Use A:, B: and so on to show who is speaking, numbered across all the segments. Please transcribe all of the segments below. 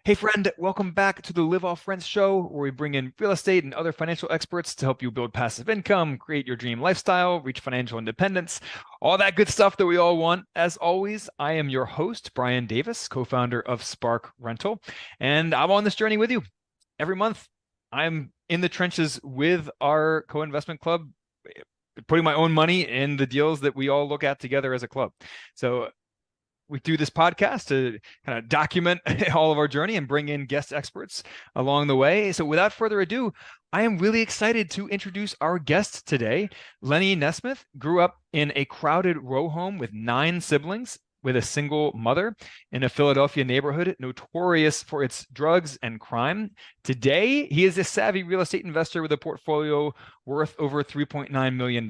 A: Hey, friend, welcome back to the Live Off Rent show, where we bring in real estate and other financial experts to help you build passive income, create your dream lifestyle, reach financial independence, all that good stuff that we all want. As always, I am your host, Brian Davis, co-founder of Spark Rental, and I'm on this journey with you. Every month, I'm in the trenches with our co-investment club, putting my own money in the deals that we all look at together as a club. So we do this podcast to kind of document all of our journey and bring in guest experts along the way. So without further ado, I am really excited to introduce our guest today. Lenny Nesmith grew up in a crowded row home with 9 siblings with a single mother in a Philadelphia neighborhood notorious for its drugs and crime. Today, he is a savvy real estate investor with a portfolio worth over $3.9 million.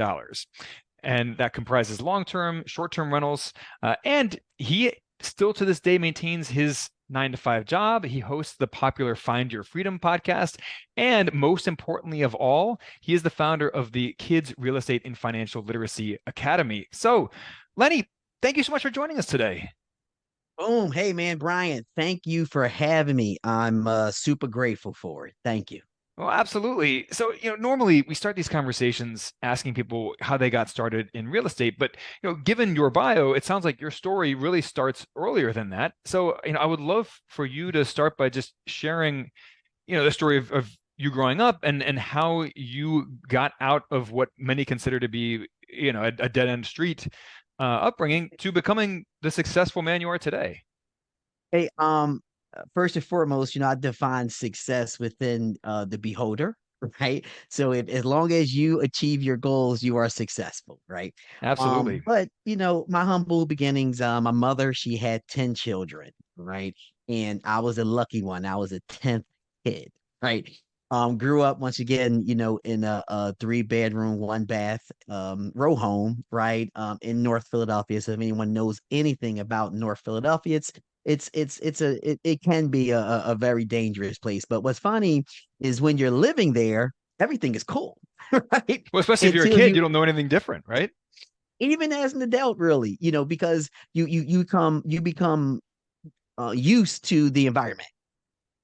A: And that comprises long-term, short-term rentals. And he still to this day maintains his 9 to 5 job. He hosts the popular Find Your Freedom podcast. And most importantly of all, he is the founder of the Kids Real Estate and Financial Literacy Academy. So, Lenny, thank you so much for joining us today.
B: Boom. Hey, man, Brian, thank you for having me. I'm super grateful for it. Thank you.
A: Well, absolutely. So, normally we start these conversations asking people how they got started in real estate, but given your bio, it sounds like your story really starts earlier than that. So, I would love for you to start by just sharing, the story of you growing up and how you got out of what many consider to be, a dead end street upbringing to becoming the successful man you are today.
B: Hey, first and foremost, I define success within the beholder, right? So if as long as you achieve your goals, you are successful, right?
A: Absolutely.
B: But my humble beginnings, my mother, she had 10 children, right? And I was a lucky one. I was a 10th kid, right? Grew up once again, in a 3 bedroom, 1 bath row home, right? In North Philadelphia. So if anyone knows anything about North Philadelphia, it can be a very dangerous place. But what's funny is when you're living there, everything is cool, right?
A: Well, especially if you're a
B: Until
A: kid,
B: you
A: you don't know anything different, right?
B: even as an adult, really, because you become used to the environment.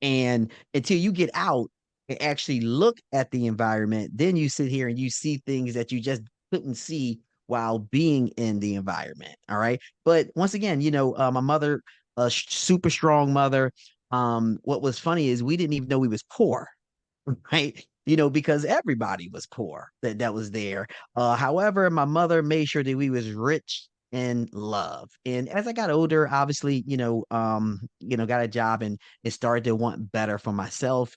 B: And until you get out and actually look at the environment, then you sit here and you see things that you just couldn't see while being in the environment. All right. But once again, my mother, a super strong mother. What was funny is we didn't even know we was poor, right? Because everybody was poor that was there. However, my mother made sure that we was rich in love. And as I got older, obviously, got a job and started to want better for myself.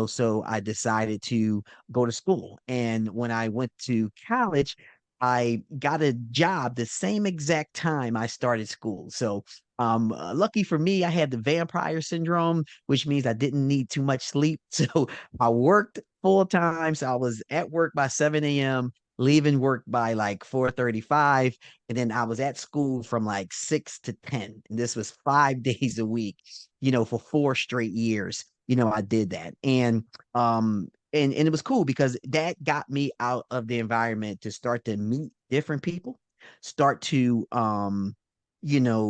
B: So I decided to go to school. And when I went to college, I got a job the same exact time I started school. So lucky for me, I had the vampire syndrome, which means I didn't need too much sleep. So I worked full time. So I was at work by 7 a.m., leaving work by like 4:35. And then I was at school from like 6 to 10. And this was 5 days a week, for 4 straight years. I did that. And it was cool because that got me out of the environment to start to meet different people, start to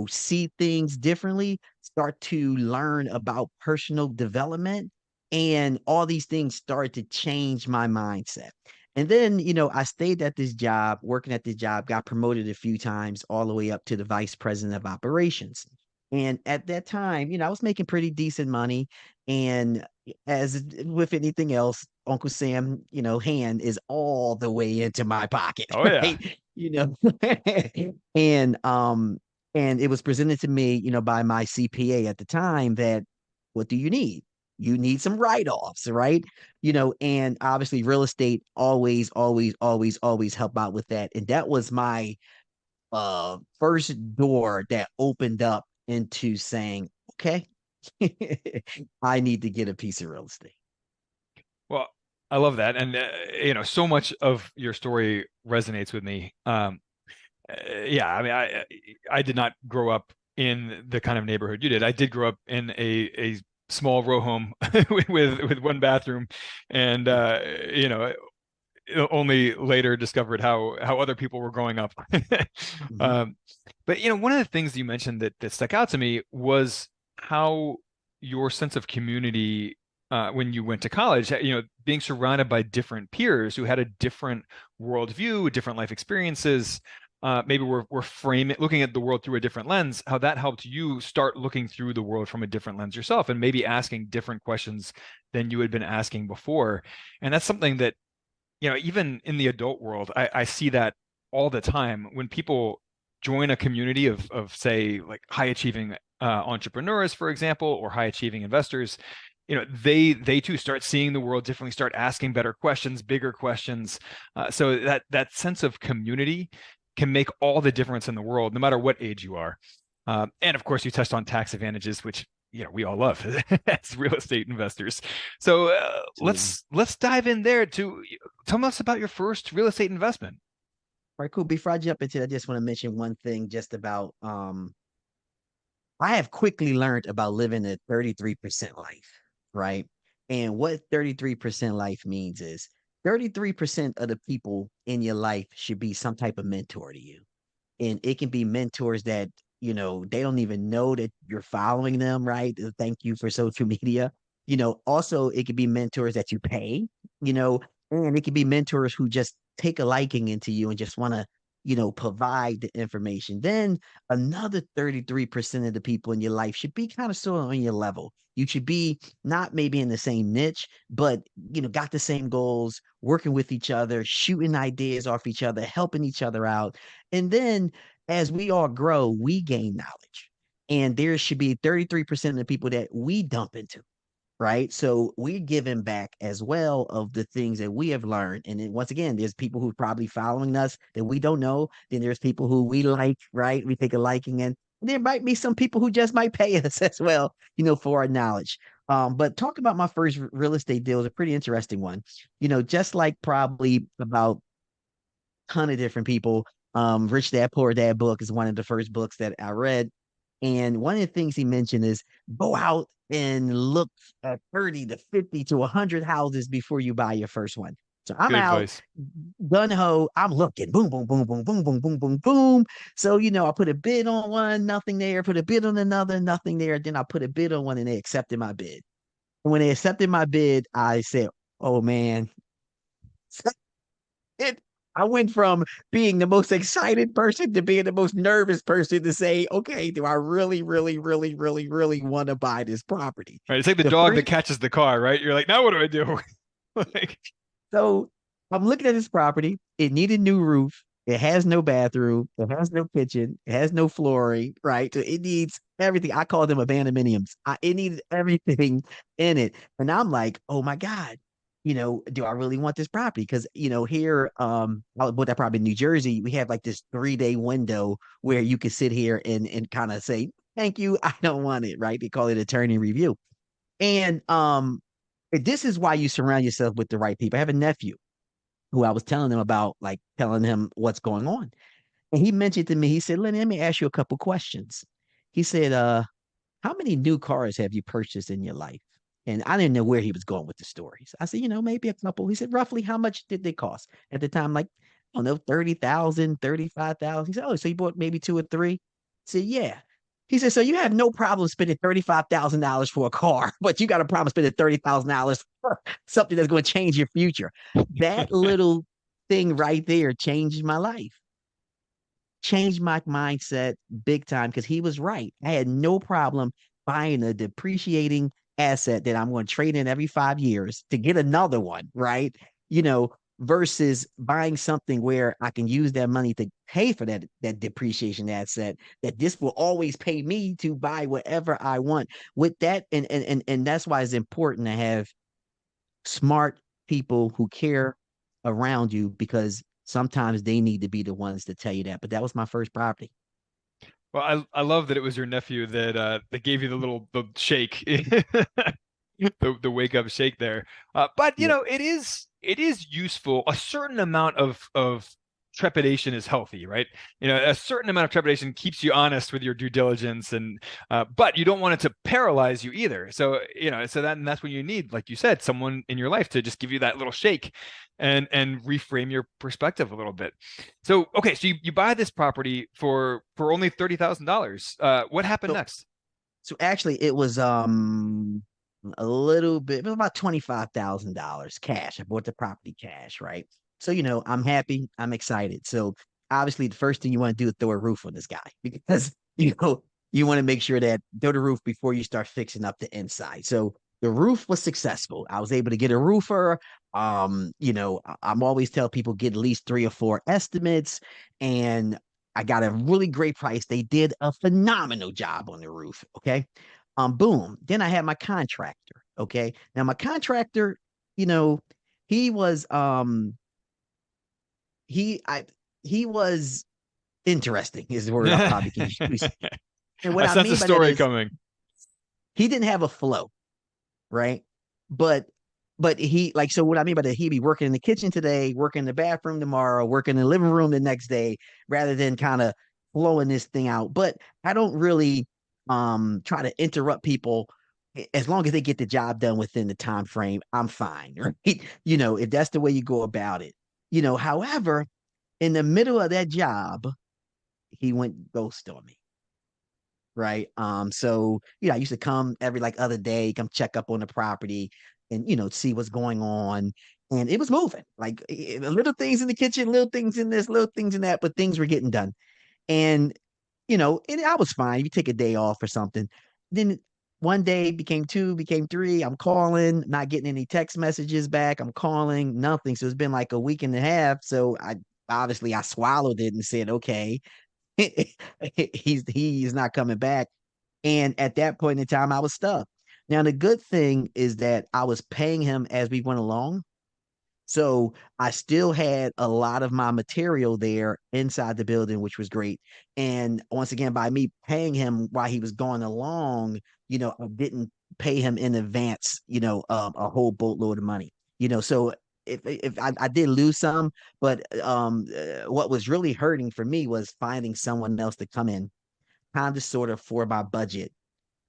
B: see things differently, start to learn about personal development. And all these things started to change my mindset. And then, I stayed at this job, working at this job, got promoted a few times, all the way up to the vice president of operations. And at that time, I was making pretty decent money. And as with anything else, Uncle Sam, hand is all the way into my pocket,
A: Oh yeah.
B: right? And and it was presented to me, by my CPA at the time that what do you need? You need some write-offs, right? And obviously real estate always, always, always, always help out with that. And that was my first door that opened up into saying, okay, I need to get a piece of real estate.
A: Well, I love that. And, so much of your story resonates with me. Yeah, I mean, I did not grow up in the kind of neighborhood you did. I did grow up in a small row home with one bathroom, and only later discovered how other people were growing up.
B: Mhm.
A: Um, but one of the things you mentioned that stuck out to me was how your sense of community when you went to college, being surrounded by different peers who had a different worldview, different life experiences, maybe we're framing, looking at the world through a different lens, how that helped you start looking through the world from a different lens yourself and maybe asking different questions than you had been asking before. And that's something that, even in the adult world, I see that all the time when people join a community of say like high achieving entrepreneurs, for example, or high achieving investors. They too start seeing the world differently, start asking better questions, bigger questions. So that sense of community can make all the difference in the world, no matter what age you are. And of course, you touched on tax advantages, which we all love as real estate investors. So let's dive in there to tell us about your first real estate investment.
B: All right, cool. Before I jump into that, I just want to mention one thing just about I have quickly learned about living a 33% life, right? And what 33% life means is 33% of the people in your life should be some type of mentor to you. And it can be mentors that, they don't even know that you're following them, right? Thank you for social media. Also it could be mentors that you pay, you know, and it could be mentors who just take a liking into you and just want to, provide the information. Then another 33% of the people in your life should be kind of sort of on your level. You should be not maybe in the same niche, but got the same goals, working with each other, shooting ideas off each other, helping each other out. And then as we all grow, we gain knowledge. And there should be 33% of the people that we dump into, right? So we're giving back as well of the things that we have learned. And then once again, there's people who are probably following us that we don't know. Then there's people who we like, right? We take a liking in. There might be some people who just might pay us as well, for our knowledge. But talk about my first real estate deal is a pretty interesting one. Just like probably about a ton of different people. Rich Dad Poor Dad book is one of the first books that I read. And one of the things he mentioned is go out and look at 30 to 50 to 100 houses before you buy your first one. So I'm
A: Good
B: out,
A: advice.
B: gun ho, I'm looking, boom, boom, boom, boom, boom, boom, boom, boom, boom. So, I put a bid on one, nothing there, put a bid on another, nothing there. Then I put a bid on one and they accepted my bid. And when they accepted my bid, I said, oh man, it I went from being the most excited person to being the most nervous person to say, okay, do I really, really, really, really, really want to buy this property?
A: Right. It's like the
B: The
A: dog that
B: first,
A: catches the car, right? You're like, now what do I do? Like,
B: so I'm looking at this property. It needed new roof. It has no bathroom. It has no kitchen. It has no flooring, right? So it needs everything. I call them abandonments. It needed everything in it. And I'm like, oh my God, do I really want this property? Because, here, I bought that property in New Jersey. We have like this 3-day window where you can sit here and kind of say, thank you. I don't want it, right? They call it attorney review. And this is why you surround yourself with the right people. I have a nephew who I was telling him about, like telling him what's going on. And he mentioned to me, he said, Lenny, let me ask you a couple questions. He said, how many new cars have you purchased in your life? And I didn't know where he was going with the stories. I said, maybe a couple. He said, roughly how much did they cost? At the time, like, I don't know, 30,000, 35,000. He said, oh, so you bought maybe two or three? I said, yeah. He said, so you have no problem spending $35,000 for a car, but you got a problem spending $30,000 for something that's going to change your future. That little thing right there changed my life, changed my mindset big time because he was right. I had no problem buying a depreciating asset that I'm going to trade in every 5 years to get another one, right? You know, versus buying something where I can use that money to pay for that depreciation asset that this will always pay me to buy whatever I want with that. And that's why it's important to have smart people who care around you because sometimes they need to be the ones to tell you that. But that was my first property.
A: well, I love that it was your nephew that gave you the shake, the wake up shake there. But
B: Yep.
A: it is useful. A certain amount of trepidation is healthy, right? A certain amount of trepidation keeps you honest with your due diligence, and but you don't want it to paralyze you either. So that's when you need, like you said, someone in your life to just give you that little shake and reframe your perspective a little bit. So so you buy this property for only $30,000. What happened
B: So
A: next?
B: So actually it was a little bit, it was about $25,000 cash. I bought the property cash, right? So, I'm happy, I'm excited. So obviously the first thing you want to do is throw a roof on this guy because you want to make sure that throw the roof before you start fixing up the inside. So the roof was successful. I was able to get a roofer. I'm always tell people get at least 3 or 4 estimates, and I got a really great price. They did a phenomenal job on the roof. Okay. Boom. Then I had my contractor. Okay. Now my contractor, you know, he was he I he was interesting is the word I probably can use. And what
A: I
B: I
A: sense a
B: mean by that
A: story
B: is
A: coming.
B: he didn't have a flow, right? But he like so what I mean by that he be working in the kitchen today, working in the bathroom tomorrow, working in the living room the next day, rather than kind of flowing this thing out. But I don't really try to interrupt people as long as they get the job done within the time frame. I'm fine, right? If that's the way you go about it. However, in the middle of that job, he went ghost on me, right? So I used to come every like other day, come check up on the property and see what's going on. And it was moving, like little things in the kitchen, little things in this, little things in that, but things were getting done. And and I was fine. You take a day off or something. Then one day became two, became three. I'm calling, not getting any text messages back. I'm calling, nothing. So it's been like a week and a half. So I swallowed it and said, okay, he's not coming back. And at that point in time, I was stuck. Now the good thing is that I was paying him as we went along. So I still had a lot of my material there inside the building, which was great. And once again, by me paying him while he was going along, I didn't pay him in advance, a whole boatload of money. So if I did lose some, but what was really hurting for me was finding someone else to come in, kind of sort of for my budget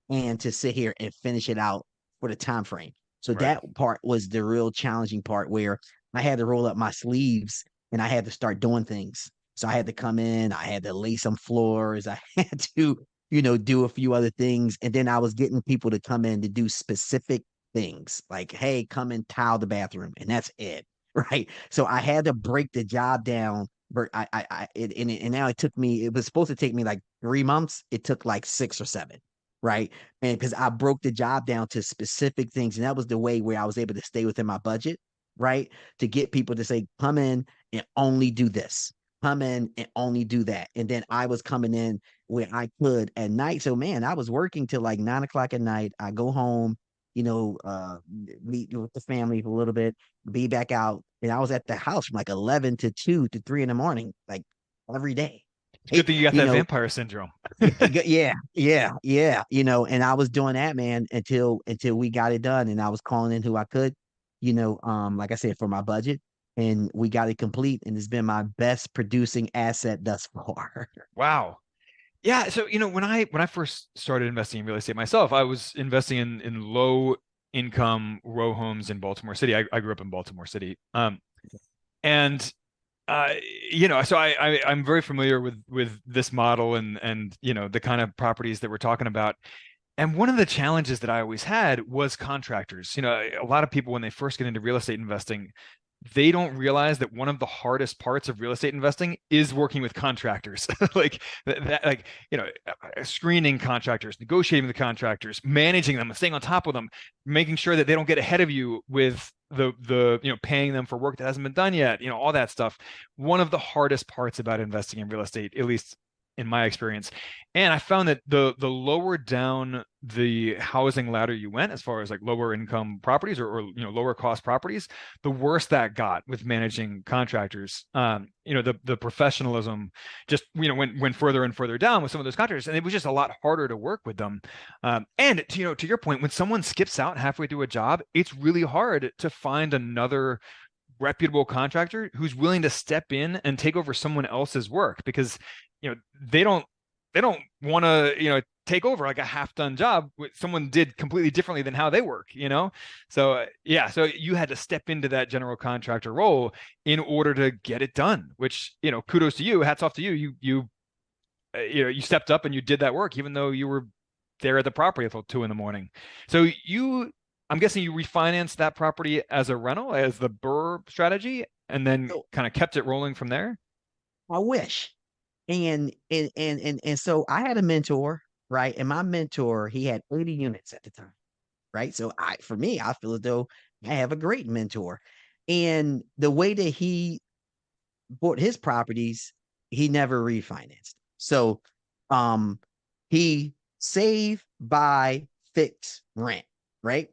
B: and to sit here and finish it out for the time frame. So
A: Right.
B: that part was the real challenging part where I had to roll up my sleeves and I had to start doing things. So I had to come in, I had to lay some floors, I had to, do a few other things. And then I was getting people to come in to do specific things like, hey, come and tile the bathroom. And that's it. Right. So I had to break the job down. But and now it was supposed to take me like 3 months. It took like 6 or 7, right? And because I broke the job down to specific things, and that was the way where I was able to stay within my budget, right? To get people to say, come in and only do this, come in and only do that. And then I was coming in where I could at night. So man, I was working till like 9 o'clock at night. I go home, meet with the family for a little bit, be back out. And I was at the house from like 11 to 2 to 3 in the morning, like every day.
A: It's a good thing you got
B: You
A: that
B: know,
A: vampire syndrome.
B: yeah. And I was doing that, man, until we got it done, and I was calling in who I could, like I said, for my budget, and we got it complete, and it's been my best producing asset thus far.
A: Wow. Yeah, so when I first started investing in real estate myself, I was investing in low income row homes in Baltimore City. I grew up in Baltimore City. And uh, so I'm very familiar with this model and the kind of properties that we're talking about. And one of the challenges that I always had was contractors. A lot of people when they first get into real estate investing, they don't realize that one of the hardest parts of real estate investing is working with contractors. Like like screening contractors, negotiating with the contractors, managing them, staying on top of them, making sure that they don't get ahead of you with the paying them for work that hasn't been done yet, all that stuff. One of the hardest parts about investing in real estate, at least in my experience. And I found that the lower down the housing ladder you went, as far as like lower income properties or lower cost properties, the worse that got with managing contractors. The professionalism just went further and further down with some of those contractors, and it was just a lot harder to work with them. And to your point, when someone skips out halfway through a job, it's really hard to find another reputable contractor who's willing to step in and take over someone else's work, because they don't want to take over like a half done job someone did completely differently than how they work. So so you had to step into that general contractor role in order to get it done, which kudos to you, hats off to you. You stepped up and you did that work even though you were there at the property until 2 in the morning. So I'm guessing you refinanced that property as a rental, as the BRRRR strategy, and then
B: So
A: kind of kept it rolling from there.
B: I wish. And so I had a mentor, right? And my mentor, he had 80 units at the time, right? So for me, I feel as though I have a great mentor. And the way that he bought his properties, he never refinanced. So um he save, buy, fix, rent, right?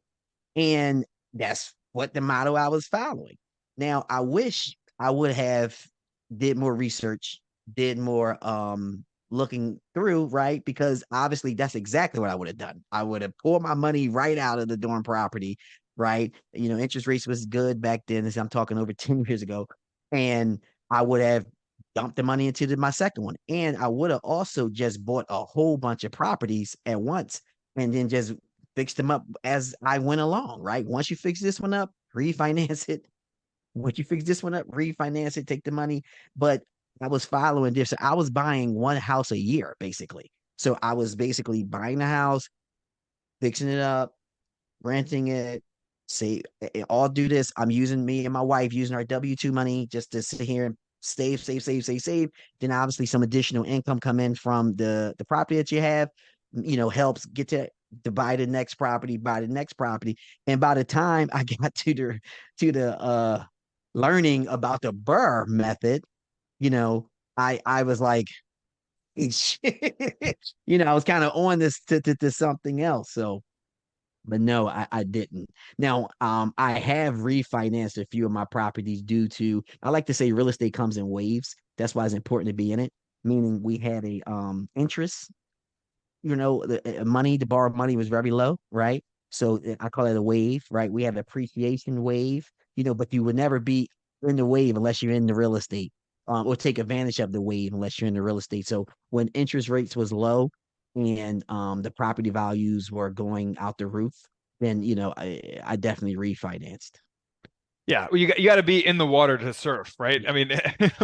B: And that's what the motto I was following. Now I wish I would have did more research, did more looking through, right? Because obviously that's exactly what I would have done. I would have pulled my money right out of the dorm property, right? Interest rates was good back then. I'm talking over 10 years ago. And I would have dumped the money into my second one. And I would have also just bought a whole bunch of properties at once and then just fixed them up as I went along, right? Once you fix this one up, refinance it. Once you fix this one up, refinance it, take the money. But I was following this. I was buying one house a year, basically. So I was basically buying the house, fixing it up, renting it, say all do this. I'm using me and my wife using our W-2 money just to sit here and save. Then obviously some additional income come in from the property that you have, helps get to buy the next property, buy the next property. And by the time I got to the learning about the BRRRR method, I was like, I was kind of on this to something else. So but no, I didn't. Now, I have refinanced a few of my properties due to, I like to say real estate comes in waves. That's why it's important to be in it. Meaning we had a interest, the money to borrow money was very low, right? So I call it a wave, right? We have an appreciation wave, but you would never be in the wave unless you're in the real estate, or take advantage of the wave unless you're in the real estate. So when interest rates was low and the property values were going out the roof, then I definitely refinanced.
A: Yeah, well, you got to be in the water to surf, right? I mean,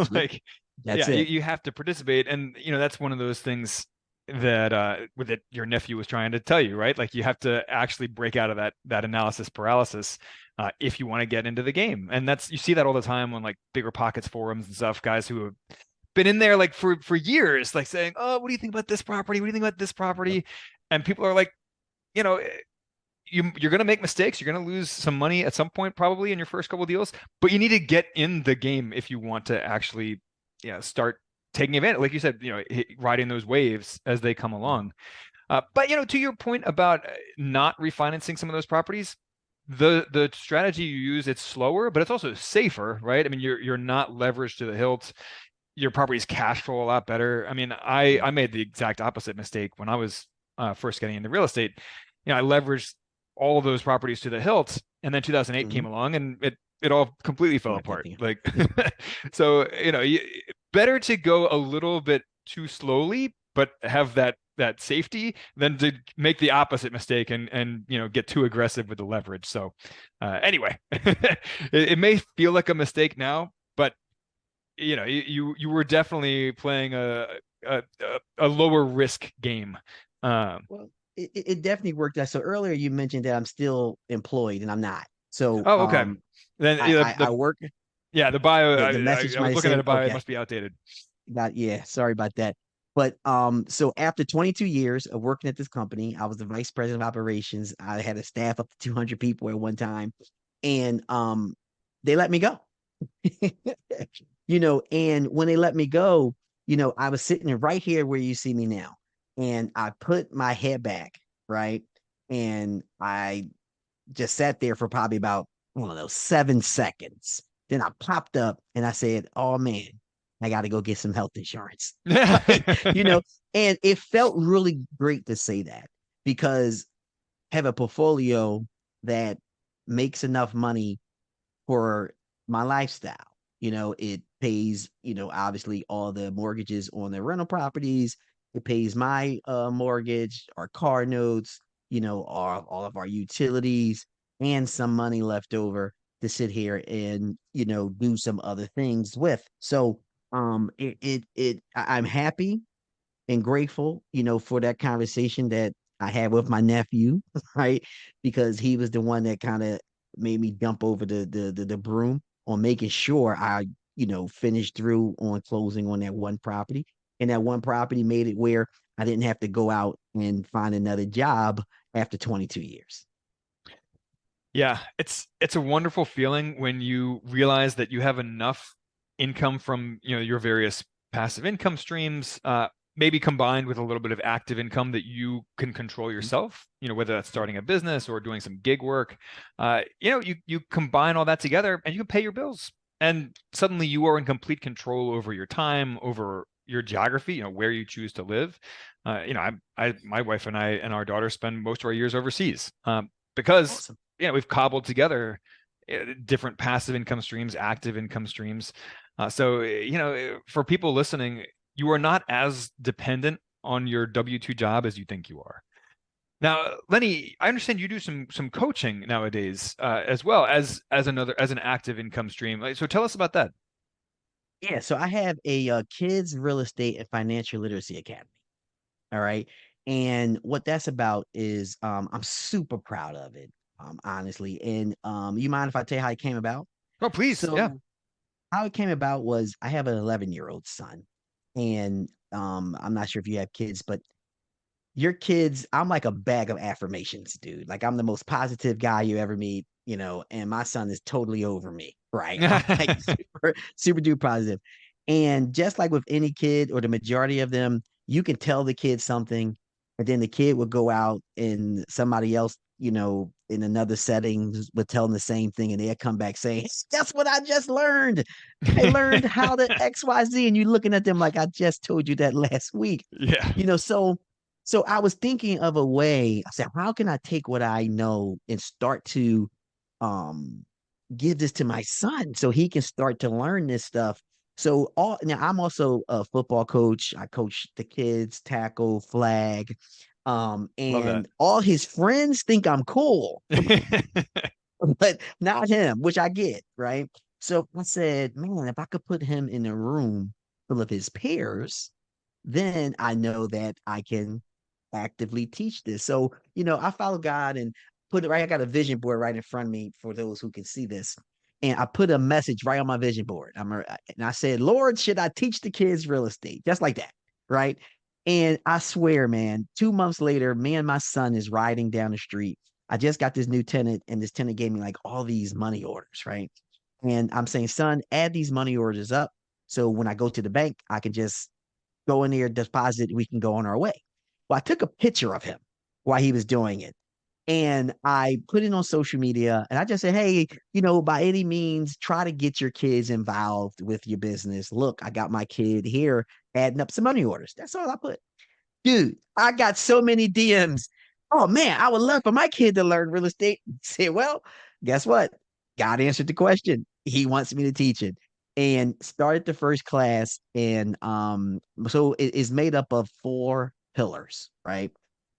B: Yep,
A: like,
B: that's
A: yeah,
B: it.
A: you have to participate, and that's one of those things that with it your nephew was trying to tell you, right? Like you have to actually break out of that analysis paralysis if you want to get into the game, and you see that all the time on like bigger pockets forums and stuff. Guys who have been in there like for years, like saying, "Oh, what do you think about this property? What do you think about this
B: Yep.
A: property?" And people are like, you know, you're going to make mistakes. You're going to lose some money at some point, probably in your first couple of deals, but you need to get in the game if you want to actually, start taking advantage. Like you said, riding those waves as they come along. But to your point about not refinancing some of those properties, the strategy you use, it's slower, but it's also safer, right? I mean, you're not leveraged to the hilt. Your property's cash flow a lot better. I mean, I made the exact opposite mistake when I was first getting into real estate. I leveraged all of those properties to the hilt, and then 2008
B: Mm-hmm.
A: came along, and it all completely fell
B: Right,
A: apart.
B: everything.
A: Like,
B: Yep.
A: so better to go a little bit too slowly, but have that safety than to make the opposite mistake and get too aggressive with the leverage. So anyway, it may feel like a mistake now, but you were definitely playing a a lower risk game. Um,
B: Well, it definitely worked out. So earlier you mentioned that I'm still employed and I'm not. So
A: oh, okay. Then
B: I work
A: the bio.
B: the message
A: I was
B: might have
A: looking at a
B: said,
A: bio. It
B: okay,
A: must be outdated.
B: yeah, sorry about that. But so after 22 years of working at this company, I was the vice president of operations. I had a staff up to 200 people at one time, and they let me go. And when they let me go, I was sitting right here where you see me now, and I put my head back, right, and I just sat there for probably about, I don't know, 7 seconds. Then I popped up and I said, "Oh man, I got to go get some health insurance." Right? And it felt really great to say that because I have a portfolio that makes enough money for my lifestyle. It pays, obviously all the mortgages on the rental properties. It pays my mortgage, our car notes, all of our utilities, and some money left over to sit here and, do some other things with. So I'm happy and grateful, for that conversation that I had with my nephew, right? Because he was the one that kind of made me jump over the broom on making sure I, finished through on closing on that one property. And that one property made it where I didn't have to go out and find another job after 22 years.
A: Yeah, it's a wonderful feeling when you realize that you have enough income from, your various passive income streams, maybe combined with a little bit of active income that you can control yourself, whether that's starting a business or doing some gig work. You combine all that together and you can pay your bills. And suddenly you are in complete control over your time, over your geography, where you choose to live. My wife and I and our daughter spend most of our years overseas, because
B: Awesome.
A: we've cobbled together different passive income streams, active income streams. So, for people listening, you are not as dependent on your W-2 job as you think you are. Now, Lenny, I understand you do some coaching nowadays, as well as an active income stream. So tell us about that.
B: Yeah, so I have a kids real estate and financial literacy academy. All right. And what that's about is I'm super proud of it, honestly. And you mind if I tell you how it came about?
A: Oh, please. Yeah.
B: So how it came about was I have an 11-year-old son. And I'm not sure if you have kids, but your kids, I'm like a bag of affirmations, dude. Like I'm the most positive guy you ever meet, and my son is totally over me, right? I'm like super, super duper positive. And just like with any kid or the majority of them, you can tell the kid something, and then the kid would go out and somebody else, in another setting would tell them the same thing, and they'd come back saying, "That's what I just learned. I learned how to XYZ." And you're looking at them like I just told you that last week.
A: Yeah.
B: So I was thinking of a way. I said, how can I take what I know and start to um give this to my son so he can start to learn this stuff. So all now I'm also a football coach. I coach the kids, tackle, flag.
A: Love that.
B: And all his friends think I'm cool, but not him, which I get, right? So I said, man, if I could put him in a room full of his peers, then I know that I can actively teach this. So, I follow God and put it right. I got a vision board right in front of me for those who can see this. And I put a message right on my vision board. And I said, Lord, should I teach the kids real estate? Just like that. Right. And I swear, man, 2 months later, me and my son is riding down the street. I just got this new tenant, and this tenant gave me like all these money orders. Right. And I'm saying, son, add these money orders up. So when I go to the bank, I can just go in there, deposit, we can go on our way. Well, I took a picture of him while he was doing it. And I put it on social media and I just said, hey, by any means, try to get your kids involved with your business. Look, I got my kid here adding up some money orders. That's all I put. Dude, I got so many DMs. Oh man, I would love for my kid to learn real estate. Say, well, guess what? God answered the question. He wants me to teach it. And started the first class. And so it is made up of 4 pillars, right?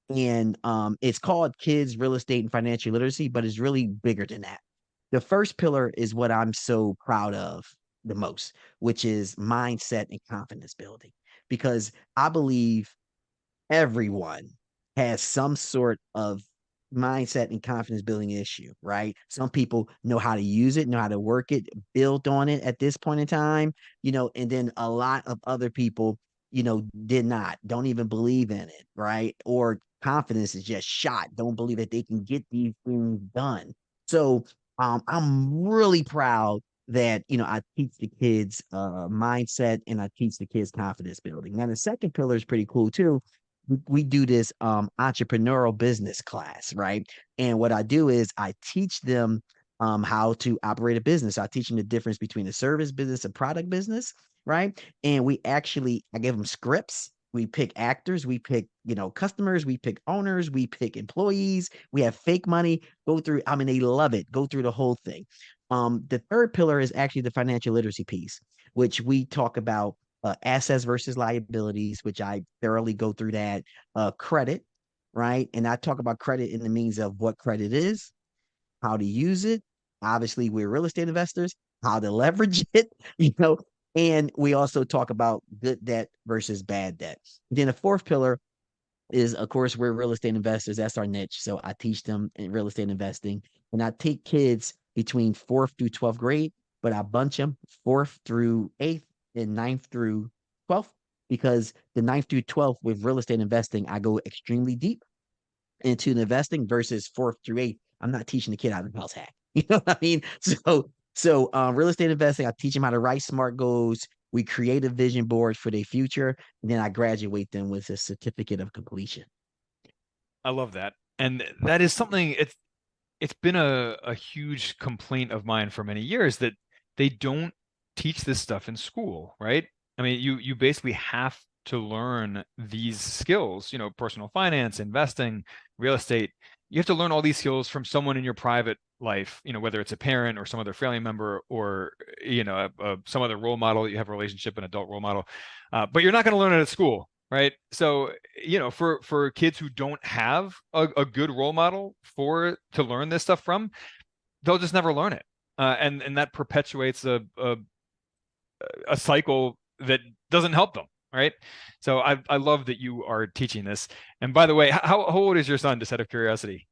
B: And it's called Kids Real Estate and Financial Literacy, but it's really bigger than that. The first pillar is what I'm so proud of the most, which is mindset and confidence building. Because I believe everyone has some sort of mindset and confidence building issue, right? Some people know how to use it, know how to work it, build on it at this point in time, and then a lot of other people, did not, don't even believe in it, right? Or confidence is just shot, don't believe that they can get these things done. So I'm really proud that I teach the kids mindset and I teach the kids confidence building. Now the second pillar is pretty cool too. We do this entrepreneurial business class, right? And what I do is I teach them how to operate a business. I teach them the difference between a service business and product business, right? And I give them scripts. We pick actors, we pick, customers, we pick owners, we pick employees, we have fake money, go through, I mean, they love it, go through the whole thing. The third pillar is actually the financial literacy piece, which we talk about assets versus liabilities, which I thoroughly go through that, credit, right? And I talk about credit in the means of what credit is, how to use it. Obviously, we're real estate investors, how to leverage it, and we also talk about good debt versus bad debt. Then the fourth pillar is, of course, we're real estate investors. That's our niche. So I teach them in real estate investing, and I take kids between fourth through 12th grade, but I bunch them fourth through eighth and ninth through 12th, because the ninth through 12th with real estate investing, I go extremely deep into the investing versus fourth through eighth. I'm not teaching the kid how to house hack. You know what I mean? So real estate investing, I teach them how to write smart goals. We create a vision board for their future, and then I graduate them with a certificate of completion.
A: I love that. And that is something it's been a huge complaint of mine for many years that they don't teach this stuff in school, right? I mean, you basically have to learn these skills, personal finance, investing, real estate. You have to learn all these skills from someone in your private life, whether it's a parent or some other family member or, some other role model. You have a relationship, an adult role model, but you're not going to learn it at school, right? So, for kids who don't have a good role model to learn this stuff from, they'll just never learn it. And that perpetuates a cycle that doesn't help them, right? So I love that you are teaching this. And by the way, how old is your son, just out of curiosity?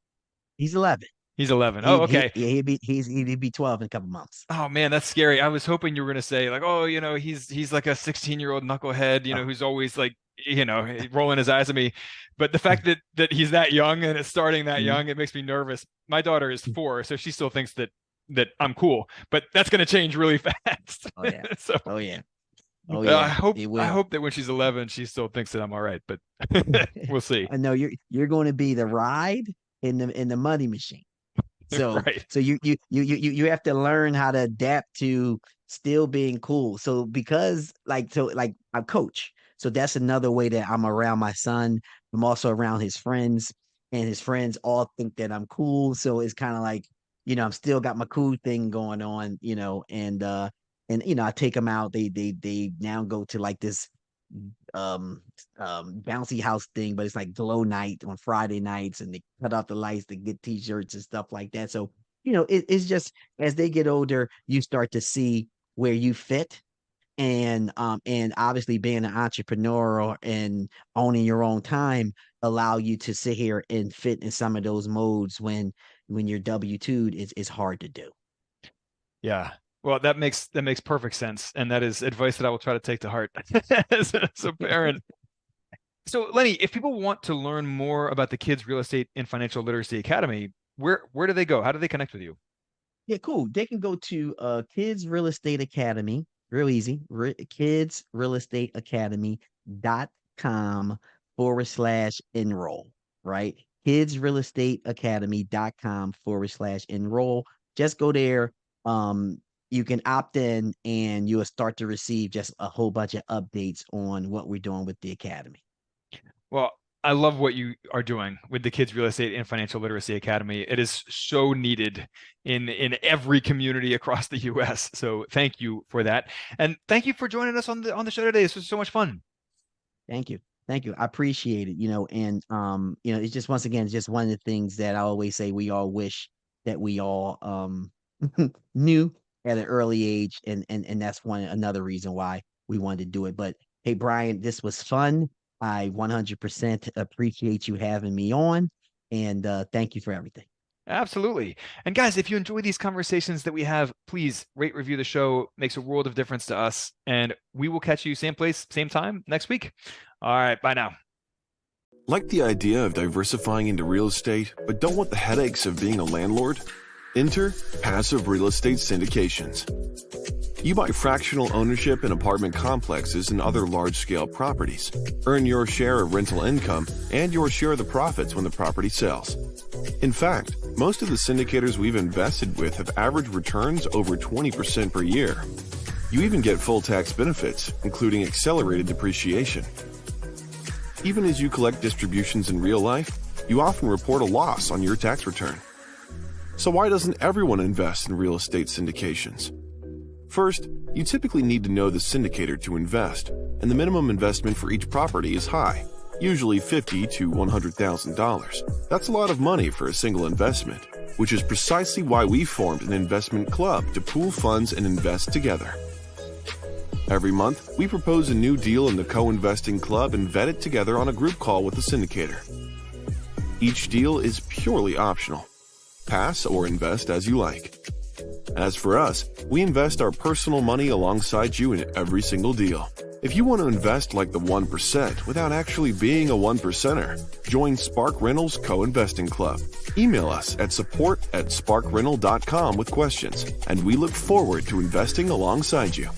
B: He's 11.
A: He's 11. Oh, okay.
B: He'd be 12 in a couple months.
A: Oh man, that's scary. I was hoping you were going to say like, oh, he's like a 16-year-old knucklehead, who's always like, rolling his eyes at me. But the fact that he's that young and it's starting that young, it makes me nervous. My daughter is 4, so she still thinks that I'm cool, but that's going to change really fast.
B: Oh yeah.
A: So,
B: oh yeah. Oh yeah.
A: I hope that when she's 11, she still thinks that I'm all right, but we'll see.
B: I know you're going to be the ride in the money machine. So
A: right.
B: So you have to learn how to adapt to still being cool. So because I coach. So that's another way that I'm around my son. I'm also around his friends, and his friends all think that I'm cool. So it's kind of like, I'm still got my cool thing going on, and I take them out. They now go to like this bouncy house thing, but it's like glow night on Friday nights, and they cut off the lights to get t-shirts and stuff like that. So it's just, as they get older, you start to see where you fit, and obviously being an entrepreneur and owning your own time allow you to sit here and fit in some of those modes when you're W-2'd is hard to do.
A: Yeah. Well, that makes perfect sense. And that is advice that I will try to take to heart as a parent. So Lenny, if people want to learn more about the Kids Real Estate and Financial Literacy Academy, where do they go? How do they connect with you?
B: Yeah, cool. They can go to Kids Real Estate Academy. Real easy. kidsrealestateacademy.com/enroll, right? kidsrealestateacademy.com/enroll. Just go there. You can opt in, and you'll start to receive just a whole bunch of updates on what we're doing with the academy.
A: Well, I love what you are doing with the Kids Real Estate and Financial Literacy Academy. It is so needed in every community across the US. So thank you for that. And thank you for joining us on the show today. This was so much fun.
B: Thank you. Thank you. I appreciate it. And it's just, once again, it's just one of the things that I always say we all wish that we all knew at an early age. And that's another reason why we wanted to do it. But hey, Brian, this was fun. I 100% appreciate you having me on, and thank you for everything.
A: Absolutely. And guys, if you enjoy these conversations that we have, please rate, review the show. It makes a world of difference to us. And we will catch you same place, same time next week. All right. Bye now.
C: Like the idea of diversifying into real estate, but don't want the headaches of being a landlord? Enter passive real estate syndications. You buy fractional ownership in apartment complexes and other large-scale properties. Earn your share of rental income and your share of the profits when the property sells. In fact, most of the syndicators we've invested with have average returns over 20% per year. You even get full tax benefits, including accelerated depreciation. Even as you collect distributions in real life, you often report a loss on your tax return. So why doesn't everyone invest in real estate syndications? First, you typically need to know the syndicator to invest, and the minimum investment for each property is high, usually $50,000 to $100,000. That's a lot of money for a single investment, which is precisely why we formed an investment club to pool funds and invest together. Every month, we propose a new deal in the co-investing club and vet it together on a group call with the syndicator. Each deal is purely optional. Pass or invest as you like. As for us, we invest our personal money alongside you in every single deal. If you want to invest like the 1% without actually being a 1%er, join SparkRental's Co-Investing Club. Email us at support@sparkrental.com with questions, and we look forward to investing alongside you.